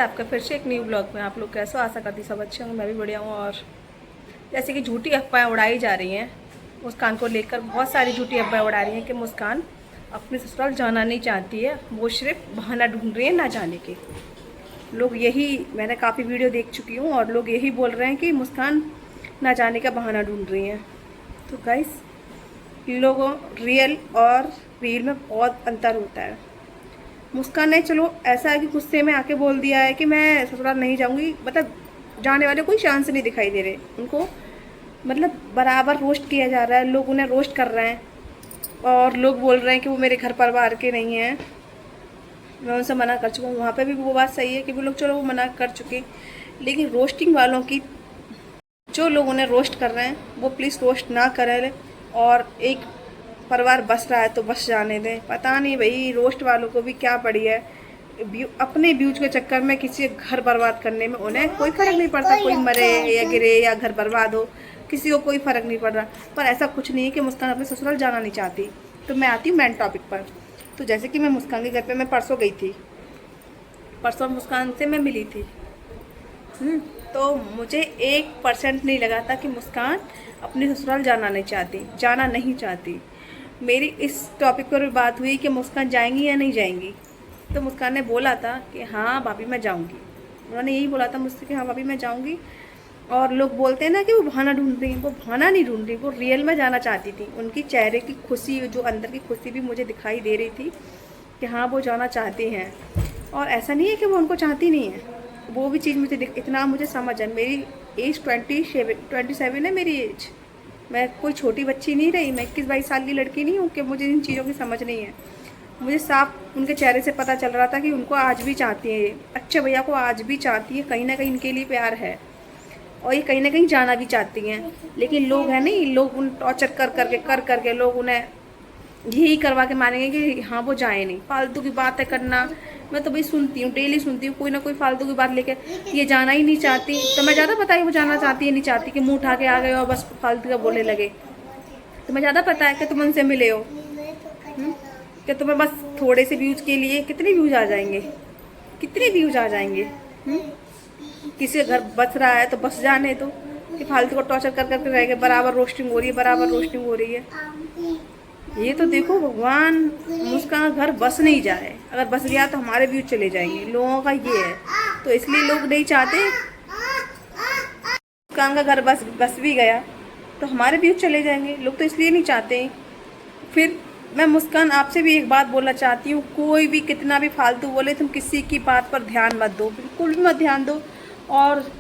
आपका फिर से एक न्यू ब्लॉग में। आप लोग कैसे हो? आशा करती सब अच्छे होंगे, मैं भी बढ़िया हूँ। और जैसे कि झूठी अफवाहें उड़ाई जा रही हैं मुस्कान को लेकर, बहुत सारी झूठी अफवाहें उड़ा रही हैं कि मुस्कान अपने ससुराल जाना नहीं चाहती है, वो सिर्फ बहाना ढूंढ रही है ना जाने के। लोग यही, मैंने काफ़ी वीडियो देख चुकी हूँ और लोग यही बोल रहे हैं कि मुस्कान ना जाने का बहाना ढूंढ रही हैं। तो गाइस, लोगों रियल और रील में बहुत अंतर होता है। मुस्कान ने चलो ऐसा है कि गुस्से में आके बोल दिया है कि मैं ससुराल नहीं जाऊंगी, मतलब जाने वाले कोई चांस नहीं दिखाई दे रहे उनको। मतलब बराबर रोस्ट किया जा रहा है, लोग उन्हें रोस्ट कर रहे हैं और लोग बोल रहे हैं कि वो मेरे घर परिवार के नहीं हैं। मैं उनसे मना कर चुका हूँ, वहाँ पे भी वो बात सही है कि वो लोग चलो वो मना कर चुके, लेकिन रोस्टिंग वालों की, जो लोग उन्हें रोस्ट कर रहे हैं वो प्लीज़ रोस्ट ना करें। और एक परिवार बस रहा है तो बस जाने दें। पता नहीं भाई रोस्ट वालों को भी क्या पड़ी है, अपने व्यूज के चक्कर में किसी घर बर्बाद करने में उन्हें कोई फर्क नहीं पड़ता, कोई मरे या गिरे या घर बर्बाद हो, किसी को कोई फर्क नहीं पड़ रहा। पर ऐसा कुछ नहीं है कि मुस्कान अपने ससुराल जाना नहीं चाहती। तो मैं आती हूँ मेन टॉपिक पर। तो जैसे कि मैं मुस्कान के घर पे मैं परसों गई थी, परसों मुस्कान से मैं मिली थी। तो मुझे 1% नहीं लगा था कि मुस्कान अपने ससुराल जाना नहीं चाहती, जाना नहीं चाहती। मेरी इस टॉपिक पर भी बात हुई कि मुस्कान जाएंगी या नहीं जाएंगी। तो मुस्कान ने बोला था कि हाँ भाभी मैं जाऊंगी। उन्होंने यही बोला था मुझसे कि हाँ भाभी मैं जाऊंगी। और लोग बोलते हैं ना कि वो बहाना ढूंढ रही हैं, वो बहाना नहीं ढूंढ रही, वो रियल में जाना चाहती थी। उनकी चेहरे की खुशी, जो अंदर की खुशी भी मुझे दिखाई दे रही थी कि हाँ वो जाना चाहती हैं। और ऐसा नहीं है कि वो उनको चाहती नहीं है, वो भी चीज़ मुझे इतना मुझे समझ है। मेरी एज 27 है मेरी एज। मैं कोई छोटी बच्ची नहीं रही, मैं 21-22 साल की लड़की नहीं हूँ कि मुझे इन चीज़ों की समझ नहीं है। मुझे साफ उनके चेहरे से पता चल रहा था कि उनको आज भी चाहती है, अच्छे भैया को आज भी चाहती है, कहीं ना कहीं इनके लिए प्यार है और ये कहीं ना कहीं जाना भी चाहती हैं। लेकिन लोग हैं नहीं, लोग उन टॉर्चर कर करके लोग उन्हें यही करवा के मानेंगे कि हाँ वो जाए नहीं। फालतू की बातें करना मैं तो भाई सुनती हूँ, डेली सुनती हूँ, कोई ना कोई फालतू की बात लेके ये जाना ही नहीं चाहती। तो मैं ज़्यादा पता है वो जाना चाहती है नहीं चाहती कि मुंह उठा के आ गए और बस फालतू का बोलने लगे। तुम्हें ज़्यादा पता है कि तुम उनसे मिले हो, कि तुम्हें बस थोड़े से व्यूज के लिए कितने व्यूज आ जाएंगे, कितने व्यूज आ जाएंगे। किसी का घर बस रहा है तो बस जाने दो, कि फालतू को टॉर्चर कर करके रह गए। बराबर रोस्टिंग हो रही है, बराबर रोस्टिंग हो रही है। ये तो देखो भगवान, मुस्कान घर बस नहीं जाए, अगर बस गया तो हमारे व्यूज चले जाएंगे, लोगों का ये है। तो इसलिए लोग नहीं चाहते। मुस्कान का घर बस भी गया तो हमारे व्यूज चले जाएंगे, लोग तो इसलिए नहीं चाहते। फिर मैं मुस्कान आपसे भी एक बात बोलना चाहती हूँ, कोई भी कितना भी फालतू बोले, तुम किसी की बात पर ध्यान मत दो, बिल्कुल भी मत ध्यान दो। और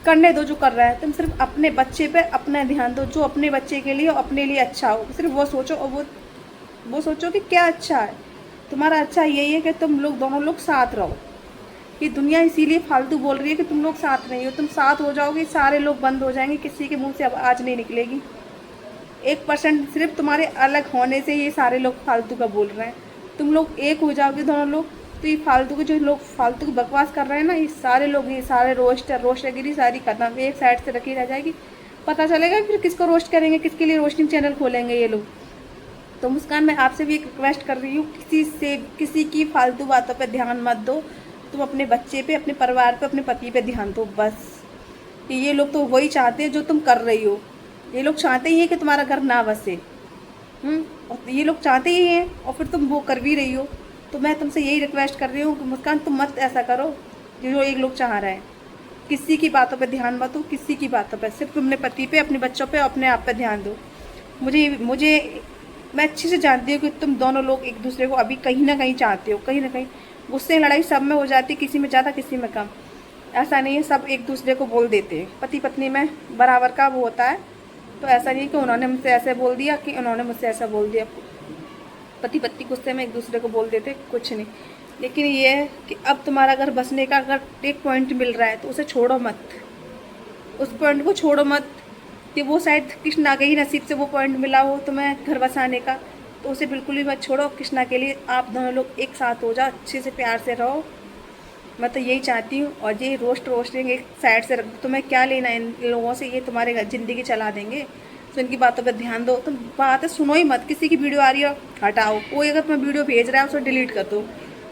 करने दो जो कर रहा है, तुम सिर्फ अपने बच्चे पे अपना ध्यान दो, जो अपने बच्चे के लिए और अपने लिए अच्छा हो, सिर्फ वो सोचो। और वो सोचो कि क्या अच्छा है तुम्हारा। अच्छा यही है कि तुम लोग दोनों लोग साथ रहो। ये दुनिया इसीलिए फालतू बोल रही है कि तुम लोग साथ नहीं हो। तुम साथ हो जाओगे, सारे लोग बंद हो जाएंगे, किसी के मुंह से अब आज नहीं निकलेगी। 1% सिर्फ तुम्हारे अलग होने से ये सारे लोग फालतू का बोल रहे हैं। तुम लोग एक हो जाओगे दोनों लोग, तो ये फालतू के जो लोग फालतू की बकवास कर रहे हैं ना, ये सारे लोग, ये सारे रोस्टगिरी सारी खत्म, एक साइड से रखी रह जाएगी। पता चलेगा फिर किसको रोस्ट करेंगे, किसके लिए रोस्टिंग चैनल खोलेंगे ये लोग। तो मुस्कान, मैं आपसे भी एक रिक्वेस्ट कर रही हूँ, किसी की फालतू बातों पर ध्यान मत दो। तुम अपने बच्चे पे, अपने परिवार पे, अपने पति पे ध्यान दो बस। ये लोग तो वही चाहते हैं जो तुम कर रही हो। ये लोग चाहते ही हैं कि तुम्हारा घर ना बसे। और ये लोग चाहते ही हैं और फिर तुम वो कर भी रही हो। तो मैं तुमसे यही रिक्वेस्ट कर रही हूँ कि मुस्कान, तुम मत ऐसा करो जो एक लोग चाह रहे हैं। किसी की बातों पे ध्यान मत दो, किसी की बातों पे, सिर्फ तुम अपने पति पे, अपने बच्चों पे, अपने आप पे ध्यान दो। मुझे मैं अच्छे से जानती हूँ कि तुम दोनों लोग एक दूसरे को अभी कहीं ना कहीं चाहते हो, कहीं ना कहीं। गुस्से लड़ाई सब में हो जाती, किसी में ज़्यादा किसी में कम, ऐसा नहीं है। सब एक दूसरे को बोल देते हैं, पति पत्नी में बराबर का वो होता है। तो ऐसा नहीं है कि उन्होंने मुझसे ऐसे बोल दिया कि उन्होंने मुझसे ऐसा बोल दिया। पति पत्नी गुस्से में एक दूसरे को बोल देते, कुछ नहीं। लेकिन ये है कि अब तुम्हारा घर बसने का अगर एक पॉइंट मिल रहा है तो उसे छोड़ो मत, उस पॉइंट को छोड़ो मत। कि वो शायद कृष्णा के ही नसीब से वो पॉइंट मिला हो तुम्हें घर बसाने का, तो उसे बिल्कुल भी मत छोड़ो। कृष्णा के लिए आप दोनों लोग एक साथ हो जाओ, अच्छे से प्यार से रहो। मैं तो यही चाहती हूँ। और ये रोस्टिंग एक साइड से रख दो, तुम्हें क्या लेना है इन लोगों से, ये तुम्हारे ज़िंदगी चला देंगे। तो इनकी बातों पर ध्यान दो, तुम बातें सुनो ही मत। किसी की वीडियो आ रही है हटाओ, कोई अगर तुम्हें वीडियो भेज रहा है उसे डिलीट कर दो।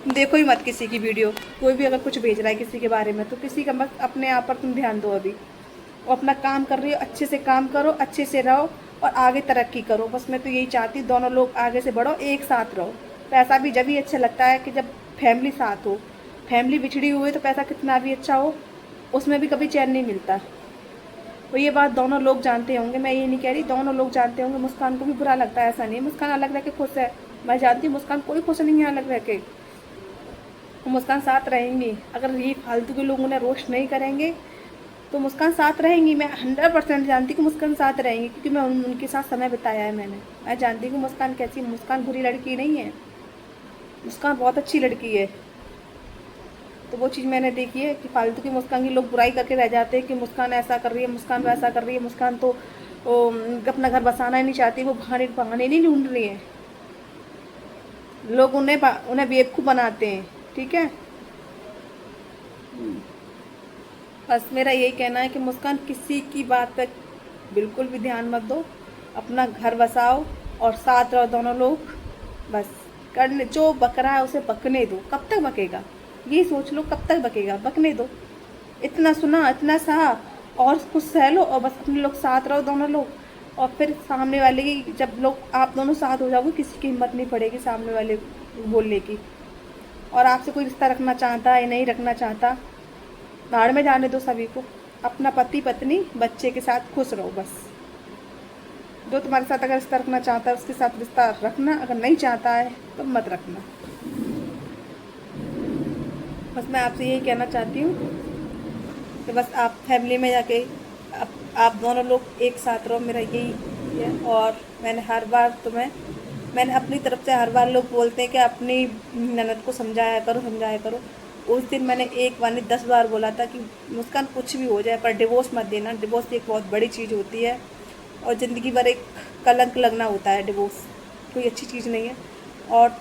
देखो ही मत किसी की वीडियो। कोई भी अगर कुछ भेज रहा है किसी के बारे में तो किसी का मत, अपने आप पर तुम ध्यान दो अभी। और अपना काम कर रही हो, अच्छे से काम करो, अच्छे से रहो और आगे तरक्की करो। बस मैं तो यही चाहती हूँ, दोनों लोग आगे से बढ़ो, एक साथ रहो। पैसा भी जब ही अच्छा लगता है कि जब फैमिली साथ हो। फैमिली बिछड़ी हुई तो पैसा कितना भी अच्छा हो, उसमें भी कभी चैन नहीं मिलता। तो ये बात दोनों लोग जानते होंगे, मैं ये नहीं कह रही, दोनों लोग जानते होंगे। मुस्कान को भी बुरा लगता है, ऐसा नहीं। मुस्कान अलग रह के खुश है, मैं जानती हूँ मुस्कान कोई खुश नहीं है अलग रह के। तो मुस्कान साथ रहेंगी। अगर ये फालतू के लोग उन्हें रोस्ट नहीं करेंगे तो मुस्कान साथ रहेंगी। मैं 100% जानती हूँ कि मुस्कान साथ रहेंगी, क्योंकि मैं उनके साथ समय बिताया है मैंने। मैं जानती हूँ मुस्कान कैसी। मुस्कान बुरी लड़की नहीं है, मुस्कान बहुत अच्छी लड़की है। तो वो चीज़ मैंने देखी है कि फालतू की मुस्कान की लोग बुराई करके रह जाते हैं कि मुस्कान ऐसा कर रही है, मुस्कान वैसा कर रही है, मुस्कान तो अपना घर बसाना ही नहीं चाहती, वो बहाने नहीं ढूंढ रही है। लोग उन्हें बेवकूफ़ बनाते हैं, ठीक है। बस मेरा यही कहना है कि मुस्कान किसी की बात पे बिल्कुल भी ध्यान मत दो, अपना घर बसाओ और साथ रहो दोनों लोग। बस करने जो बक रहा है उसे बकने दो। कब तक बकेगा ये सोच लो, कब तक बकेगा, बकने दो। इतना सुना, इतना सहा, और कुछ सह लो और बस अपने लोग साथ रहो दोनों लोग। और फिर सामने वाले की, जब लोग आप दोनों साथ हो जाओगे, किसी की हिम्मत नहीं पड़ेगी सामने वाले बोलने की। और आपसे कोई रिश्ता रखना चाहता है नहीं रखना चाहता, भाड़ में जाने दो सभी को। अपना पति पत्नी बच्चे के साथ खुश रहो बस। जो तुम्हारे साथ अगर रिश्ता रखना चाहता है उसके साथ रिश्ता रखना, अगर नहीं चाहता है तो मत रखना। बस मैं आपसे यही कहना चाहती हूँ कि बस आप फैमिली में जाके आप दोनों लोग एक साथ रहो, मेरा यही है। और मैंने अपनी तरफ से हर बार, लोग बोलते हैं कि अपनी ननद को समझाया करो। उस दिन मैंने एक बार नहीं 10 बार बोला था कि मुस्कान कुछ भी हो जाए पर डिवोर्स मत देना। डिवोर्स एक बहुत बड़ी चीज़ होती है और ज़िंदगी भर एक कलंक लगना होता है। डिवोर्स कोई अच्छी चीज़ नहीं है। और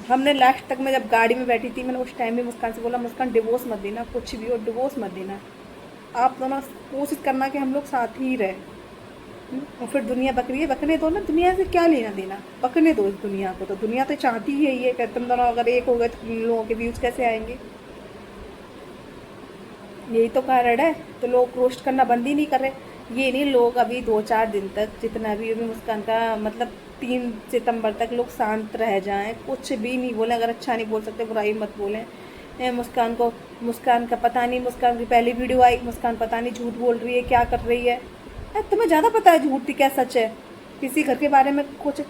हमने लास्ट तक, मैं जब गाड़ी में बैठी थी, मैंने उस टाइम भी मुस्कान से बोला, मुस्कान डिवोर्स मत देना, कुछ भी हो डिवोर्स मत देना। आप दोनों कोशिश करना कि हम लोग साथ ही रहें। और फिर दुनिया बक रही है, बकने दो ना, दुनिया से क्या लेना देना, बकने दो इस दुनिया को। तो दुनिया तो चाहती ही है ये कि तुम दोनों अगर एक हो गए तो लोगों के व्यूज़ कैसे आएंगे। यही तो कारण है। तो लोग रोस्ट करना बंद ही नहीं कर रहे। ये नहीं, लोग अभी 2-4 दिन तक, जितना भी अभी मुस्कान का मतलब 3 सितंबर तक लोग शांत रह जाएं, कुछ भी नहीं बोलें। अगर अच्छा नहीं बोल सकते बुराई मत बोलें। मुस्कान का पता नहीं, मुस्कान की पहली वीडियो आई, मुस्कान पता नहीं झूठ बोल रही है, क्या कर रही है। तुम्हें ज़्यादा पता है झूठ क्या सच है। किसी घर के बारे में कुछ,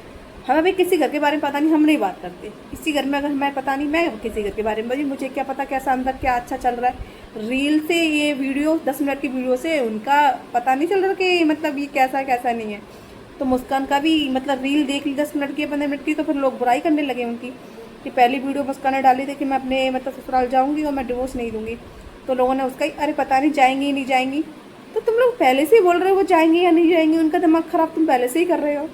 हमें भी किसी घर के बारे में पता नहीं, हम नहीं बात करते। किसी घर में अगर हमें पता नहीं, मैं किसी घर के बारे में, भाई मुझे क्या पता कैसा अंदर क्या अच्छा चल रहा है। रील से ये वीडियो 10 मिनट की वीडियो से उनका पता नहीं चल रहा कि मतलब ये कैसा कैसा नहीं है। तो मुस्कान का भी मतलब रील देख ली 10 मिनट की 15 मिनट की, तो फिर लोग बुराई करने लगे उनकी कि पहली वीडियो मुस्कान ने डाली थी कि मैं अपने मतलब ससुराल जाऊँगी और मैं डिवोर्स नहीं दूँगी। तो लोगों ने उसका ही अरे पता नहीं जाएंगी नहीं जाएंगी। तो तुम लोग पहले से ही बोल रहे हो वो जाएंगी या नहीं जाएंगी, उनका दिमाग ख़राब तुम पहले से ही कर रहे हो।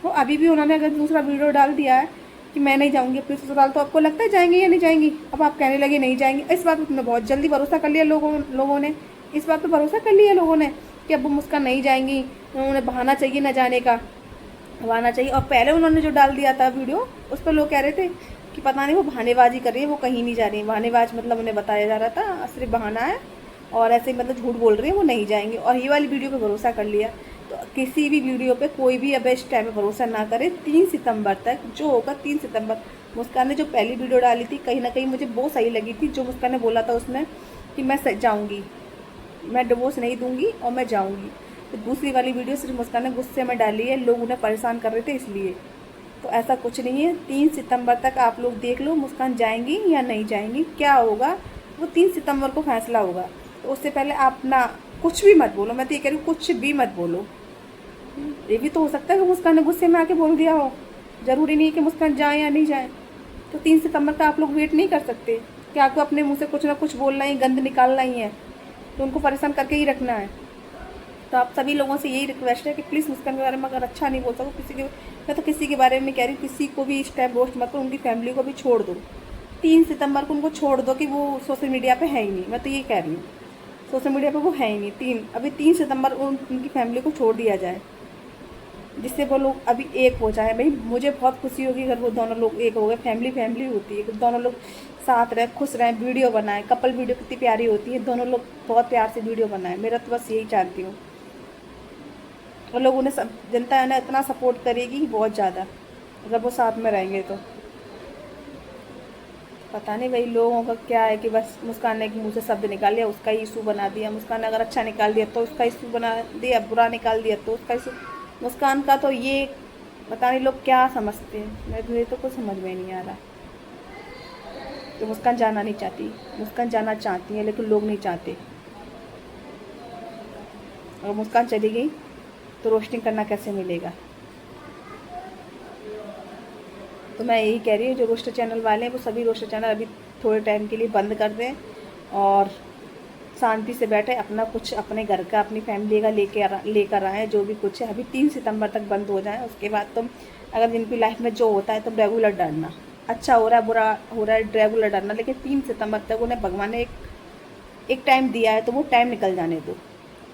तो अभी भी उन्होंने अगर दूसरा वीडियो डाल दिया है कि मैं नहीं जाऊंगी अपने ससुराल, तो आपको लगता है जाएंगी या नहीं जाएंगी। अब आप कहने लगे नहीं जाएंगी। इस बात पर तुमने बहुत जल्दी भरोसा कर लिया लोगों ने। इस बात पर भरोसा कर लिया लोगों ने कि अब वो मुस्कान नहीं जाएंगी, उन्हें बहाना चाहिए न जाने का, बहाना चाहिए। और पहले उन्होंने जो डाल दिया था वीडियो, उस पर लोग कह रहे थे कि पता नहीं वो बहानेबाजी कर रही है, वो कहीं नहीं जा रही है। बहानेबाज मतलब उन्हें बताया जा रहा था सिर्फ बहाना है और ऐसे मतलब झूठ बोल रही है, वो नहीं जाएंगे। और ये वाली वीडियो पे भरोसा कर लिया। तो किसी भी वीडियो पे कोई भी अब इस टाइम पे भरोसा ना करे। 3 सितंबर तक जो होगा, 3 सितंबर मुस्कान ने जो पहली वीडियो डाली थी, कहीं ना कहीं मुझे वो सही लगी थी। जो मुस्कान ने बोला था उसमें कि मैं जाऊँगी, मैं डिवोर्स नहीं दूँगी और मैं जाऊँगी। तो दूसरी वाली वीडियो सिर्फ मुस्कान ने गुस्से में डाली है, लोग उन्हें परेशान कर रहे थे इसलिए। तो ऐसा कुछ नहीं है। 3 सितंबर तक आप लोग देख लो मुस्कान जाएंगी या नहीं जाएंगी, क्या होगा वो 3 सितंबर को फैसला होगा। तो उससे पहले आप ना कुछ भी मत बोलो। मैं तो ये कह रही हूँ कुछ भी मत बोलो। ये भी तो हो सकता है कि मुस्कान ने गुस्से में आके बोल दिया हो, ज़रूरी नहीं कि मुस्कान जाए या नहीं जाए। तो 3 सितंबर का आप लोग वेट नहीं कर सकते कि आपको अपने मुंह से कुछ ना कुछ बोलना ही, गंद निकालना ही है, तो उनको परेशान करके ही रखना है। तो आप सभी लोगों से यही रिक्वेस्ट है कि प्लीज़ मुस्कान के बारे में अगर अच्छा नहीं बोल सको मैं तो किसी के बारे में कह रही हूँ, किसी को भी इस टाइम रोस्ट मत करो, उनकी फैमिली को भी छोड़ दो। 3 सितंबर को उनको छोड़ दो कि वो सोशल मीडिया पे है ही नहीं। मैं तो ये कह रही हूँ, सोशल मीडिया पे वो है ही नहीं। अभी 3 सितंबर उनकी फैमिली को छोड़ दिया जाए। जिससे वो लोग अभी एक हो जाए। भाई मुझे बहुत खुशी होगी अगर वो दोनों लोग एक हो गए। फैमिली फैमिली होती है कि दोनों लोग साथ रहें, खुश रहें, वीडियो बनाएं। कपल वीडियो कितनी प्यारी होती है, दोनों लोग बहुत प्यार से वीडियो बनाएं। मेरा तो बस यही चाहती हूँ। और लोग उन्हें सब, जनता है ना इतना सपोर्ट करेगी बहुत ज़्यादा अगर वो साथ में रहेंगे तो। पता नहीं भाई लोगों का क्या है कि बस मुस्कान ने मुँह से शब्द निकाल लिया उसका ही इशू बना दिया। मुस्कान ने अगर अच्छा निकाल दिया तो उसका इशू बना दिया, बुरा निकाल दिया तो उसका इशू। मुस्कान का तो ये पता नहीं लोग क्या समझते हैं, मुझे तो कुछ समझ में नहीं आ रहा। तो मुस्कान जाना नहीं चाहती, मुस्कान जाना चाहती है लेकिन लोग नहीं चाहते। अगर मुस्कान चली गई तो रोस्टिंग करना कैसे मिलेगा। तो मैं यही कह रही हूँ जो रोस्टर चैनल वाले हैं वो सभी रोस्टर चैनल अभी थोड़े टाइम के लिए बंद कर दें और शांति से बैठे अपना कुछ अपने घर का अपनी फैमिली का लेकर आएँ। जो भी कुछ है अभी 3 सितंबर तक बंद हो जाए। उसके बाद तुम अगर जिनकी लाइफ में जो होता है तुम रेगुलर डरना, अच्छा हो रहा है बुरा हो रहा है रेगुलर डरना, लेकिन 3 सितंबर तक उन्हें भगवान ने एक टाइम दिया है तो वो टाइम निकल जाने दो।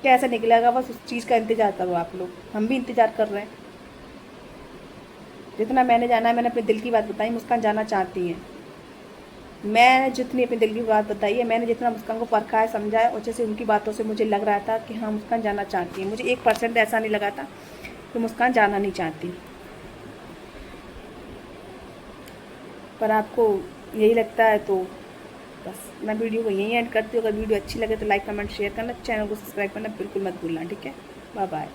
कैसे निकलेगा बस उस चीज़ का इंतज़ार करो आप लोग। हम भी इंतज़ार कर रहे हैं। जितना मैंने जाना है मैंने अपने दिल की बात बताई। मुस्कान जाना चाहती है। मैं जितनी अपने दिल की बात बताई है, मैंने जितना मुस्कान को परखा है समझा है और जैसे उनकी बातों से मुझे लग रहा था कि हाँ मुस्कान जाना चाहती है। मुझे 1% ऐसा नहीं लगा था कि मुस्कान जाना नहीं चाहती। पर आपको यही लगता है तो बस मैं वीडियो को यहीं एंड करती हूँ। अगर वीडियो अच्छी लगे तो लाइक कमेंट शेयर करना, चैनल को सब्सक्राइब करना बिल्कुल मत भूलना। ठीक है, बाय बाय।